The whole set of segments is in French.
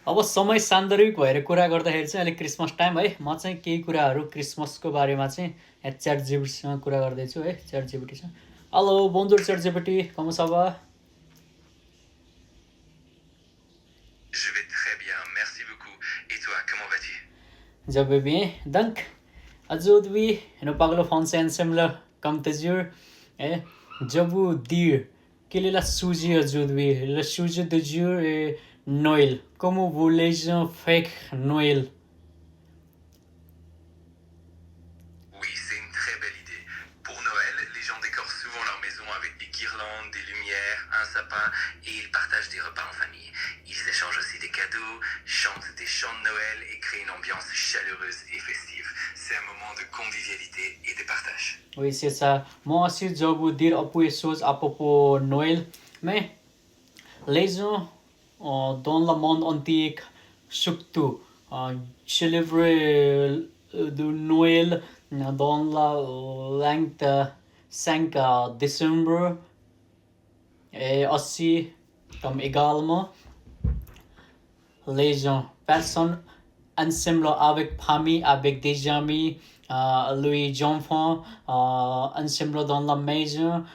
अब समय सान्दर्भिक भएर कुरा गर्दाखेरि चाहिँ अहिले क्रिसमस टाइम है म चाहिँ केही कुराहरू क्रिसमसको बारेमा चाहिँ यहाँ च्याट जिपिटीसँग कुरा गर्दैछु है च्याट जिपिटीसँग hello bonjour chat GPT comment ça va Je vais très bien, merci beaucoup. Et toi, comment vas-tu? Je vais bien. Donc, aujourd'hui, nous parlons français ensemble, comme toujours. Et je vous dire quel est le sujet aujourd'hui. Le sujet du jour est Noël. Comment vous les gens fêtent Noël? Oui, c'est une très belle idée. Pour Noël, les gens décorent souvent leur maison avec des guirlandes, des lumières, un sapin et ils partagent des repas en famille. Ils échangent aussi des cadeaux, chantent des chants de Noël et créent une ambiance chaleureuse et festive. C'est un moment de convivialité et de partage. Oui, c'est ça. Moi aussi, je vais vous dire un peu de choses à propos de Noël. Mais les gens dans le monde entier, surtout, célèbrent de Noël dans la langue de 5 décembre. Et aussi, comme également, les gens, personnes ensemble avec famille, avec des amis, les enfants, ensemble dans la maison,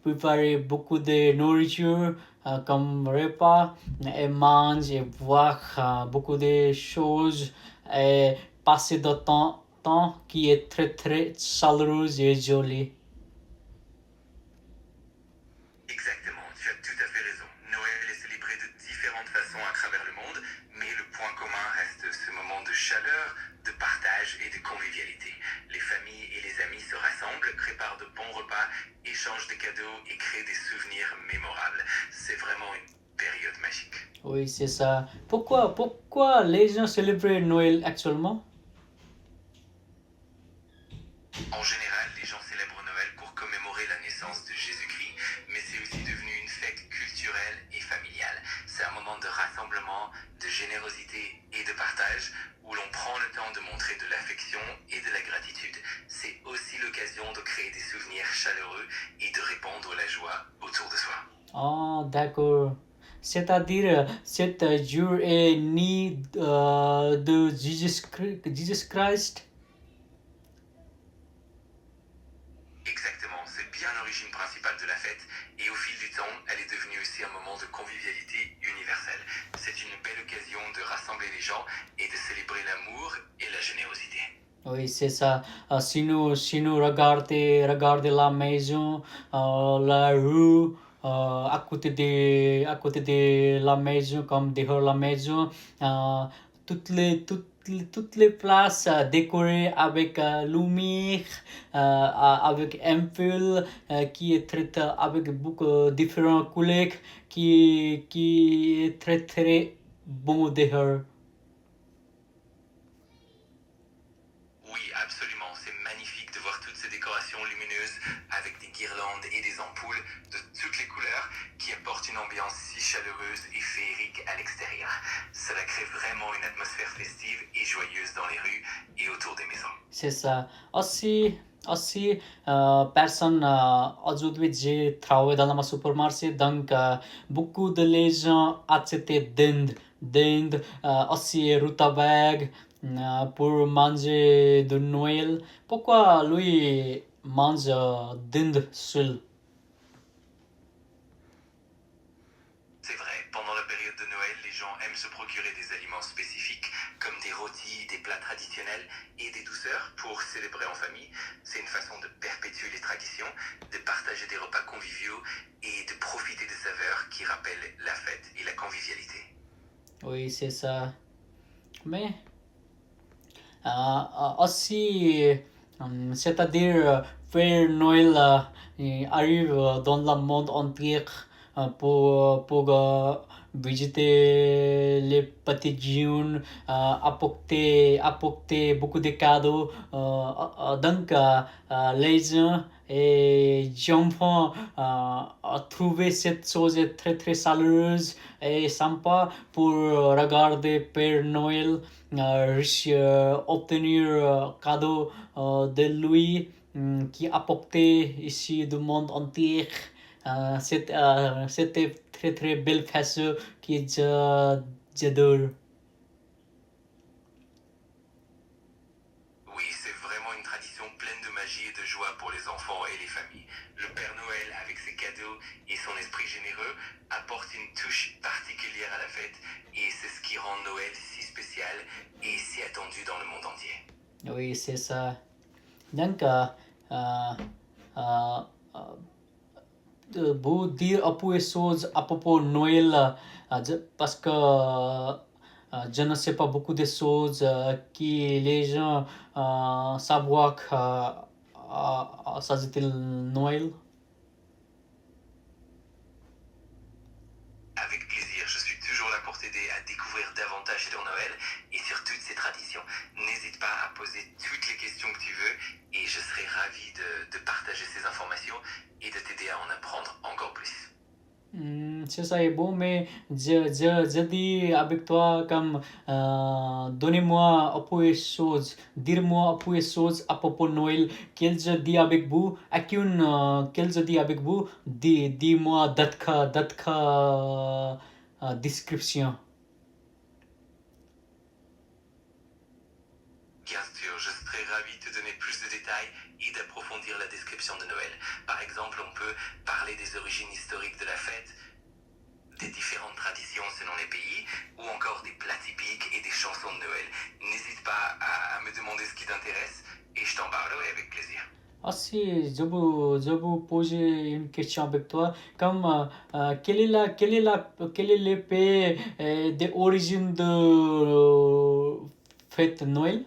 préparer beaucoup de nourriture comme repas et manger et voir beaucoup de choses et passer de temps qui est très très chaleureux et joli. Exactement, tu as tout à fait raison. Noël est célébré de différentes façons à travers le monde, mais le point commun reste ce moment de chaleur, de partage et de convivialité. Les familles et les amis se rassemblent, préparent de bons repas, échangent des cadeaux et créent des souvenirs mémorables. C'est vraiment une période magique. Oui, c'est ça. Pourquoi les gens célèbrent Noël actuellement? En général, les gens célèbrent Noël pour commémorer la naissance de Jésus-Christ, mais c'est aussi devenu une fête culturelle et familiale. C'est un moment de rassemblement, de générosité et de partage, où l'on prend le temps de montrer de l'affection et de la gratitude. C'est aussi l'occasion de créer des souvenirs chaleureux et de répandre la joie autour de soi. Ah, d'accord. C'est-à-dire, cet jour est né de Jesus Christ. Exactement, c'est bien l'origine principale de la fête et au fil du temps, elle est devenue aussi un moment de convivialité universelle. C'est une belle occasion de rassembler les gens et de célébrer l'amour et la générosité. Oui, c'est ça. Si nous regardez la maison, la rue, à côté de la maison, comme dehors la maison, toutes les places décorées avec lumière, avec un fil qui est très, avec beaucoup différentes couleurs, qui est très très bon dehors. Oui, absolument, c'est magnifique de voir toutes ces décorations lumineuses avec des guirlandes et des ampoules de toutes les couleurs qui apportent une ambiance si chaleureuse et féerique à l'extérieur. Cela crée vraiment une atmosphère festive et joyeuse dans les rues et autour des maisons. C'est ça. Aussi, personne aujourd'hui j'ai travaillé dans le supermarché, donc beaucoup de les gens achetaient dinde, aussi rutabaga pour manger de Noël. Pourquoi lui mange dinde seul? C'est vrai, pendant la période de Noël, les gens aiment se procurer des aliments spécifiques comme des rôtis, des plats traditionnels et des douceurs pour célébrer en famille. C'est une façon de perpétuer les traditions, de partager des repas conviviaux et de profiter des saveurs qui rappellent la fête et la convivialité. Oui, c'est ça. Mais aussi, c'est-à-dire Père Noël arrive dans le monde entier pour visiter les petits jeunes, apporter beaucoup de cadeaux. Donc, les gens et les enfants trouver cette chose très très chaleureuse et sympa pour regarder Père Noël obtenir cadeau de lui qui apportait ici du monde entier. C'était très très belle façon que j'adore. esprit généreux apporte une touche particulière à la fête et c'est ce qui rend Noël si spécial et si attendu dans le monde entier. Oui, c'est ça. Donc, euh, vous dire un peu de choses à propos de Noël parce que je ne sais pas beaucoup de choses que les gens savoir que ça c'était le Noël. Avec plaisir, je suis toujours là pour t'aider à découvrir davantage sur Noël et sur toutes ses traditions. N'hésite pas à poser toutes les questions que tu veux et je serai ravi de partager ces informations et de t'aider à en apprendre encore plus. C'est ça est bon, mais je dis avec toi comme donnez-moi un peu de choses, dire-moi un peu de choses à propos de Noël, qu'elle je dis avec vous, à qui qu'elle je dis avec vous, dis-moi d'autres description. Bien sûr, je serai ravi de te donner plus de détails et d'approfondir la description de Noël. Par exemple, on peut parler des origines historiques de la fête, des différentes traditions selon les pays, ou encore des plats typiques et des chansons de Noël. N'hésite pas à me demander ce qui t'intéresse et je t'en parlerai avec plaisir. Si je vous pose une question avec toi, comme quelle est l'épée d'origine de fête Noël?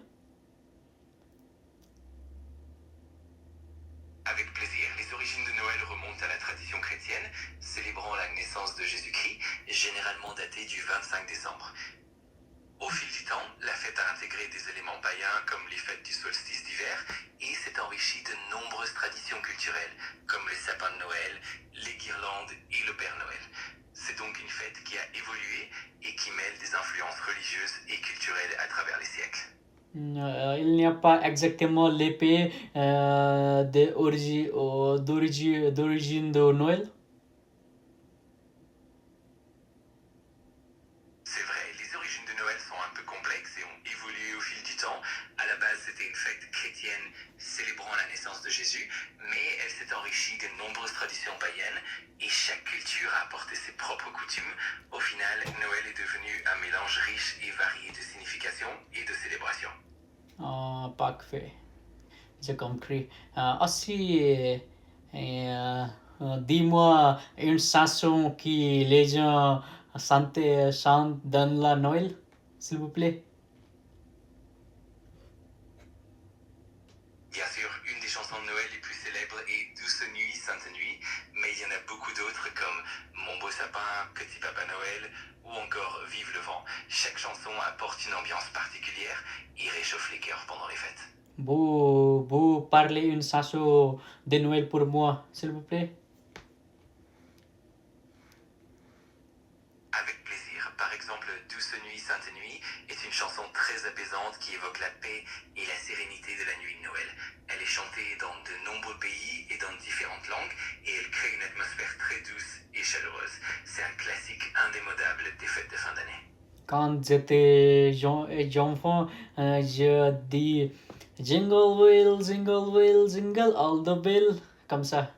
Avec plaisir. Les origines de Noël remontent à la tradition chrétienne, célébrant la naissance de Jésus-Christ, généralement datée du 25 décembre. Au fil du temps, la fête a intégré des éléments païens comme les fêtes du solstice d'hiver et s'est enrichie de nombreuses traditions culturelles comme les sapins de Noël, les guirlandes et le Père Noël. C'est donc une fête qui a évolué et qui mêle des influences religieuses et culturelles à travers les siècles. Il n'y a pas exactement l'épée d'origine de Noël. C'est vrai, les origines de Noël sont un peu complexes et ont évolué au fil du temps. À la base, c'était une fête chrétienne célébrant la naissance de Jésus, mais elle s'est enrichie de nombreuses traditions païennes et chaque culture a apporté ses propres coutumes. Au final, Noël est devenu un mélange riche et varié de significations et de célébrations. Parfait, j'ai compris. Dis-moi une chanson qui les gens chantent dans la Noël, s'il vous plaît. Bien sûr, une des chansons de Noël les plus célèbres est Douce nuit, Sainte nuit, mais il y en a beaucoup d'autres comme Mon beau sapin, Petit papa Noël ou encore Vive le vent. Chaque chanson apporte une ambiance particulière et réchauffe les cœurs pendant les fêtes. Vous parlez une chanson de Noël pour moi, s'il vous plaît. Avec plaisir. Par exemple, Douce nuit, Sainte nuit est une chanson très apaisante qui évoque la paix et la sérénité de la nuit de Noël. Elle est chantée dans de nombreux pays et dans différentes langues et elle crée une atmosphère très douce et chaleureuse. C'est un classique indémodable des fêtes de fin d'année. Quand j'étais enfant, je dis jingle wheel, jingle all the bell, comme ça.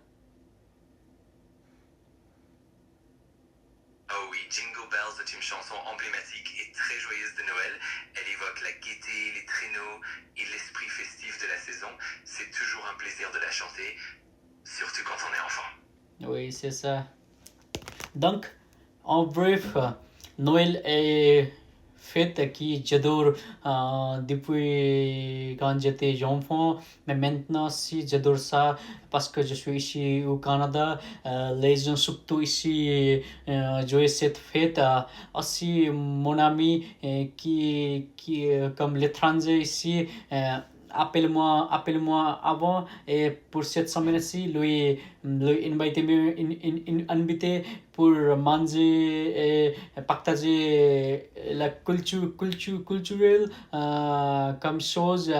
Oh oui, Jingle Bells est une chanson emblématique et très joyeuse de Noël. Elle évoque la gaieté, les traîneaux et l'esprit festif de la saison. C'est toujours un plaisir de la chanter, surtout quand on est enfant. Oui, c'est ça. Donc, en bref, Noël est fête qui j'adore depuis quand j'étais enfant. Mais maintenant, si j'adore ça, parce que je suis ici au Canada, les gens surtout ici jouent cette fête. Aussi, mon ami qui comme l'étranger ici, appelle-moi avant et pour cette semaine-ci, lui invité pour manger et partager la culture culturelle comme chose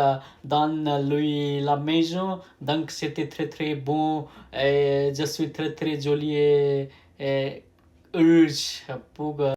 dans la maison. Donc c'était très très bon et je suis très très joli et heureux pour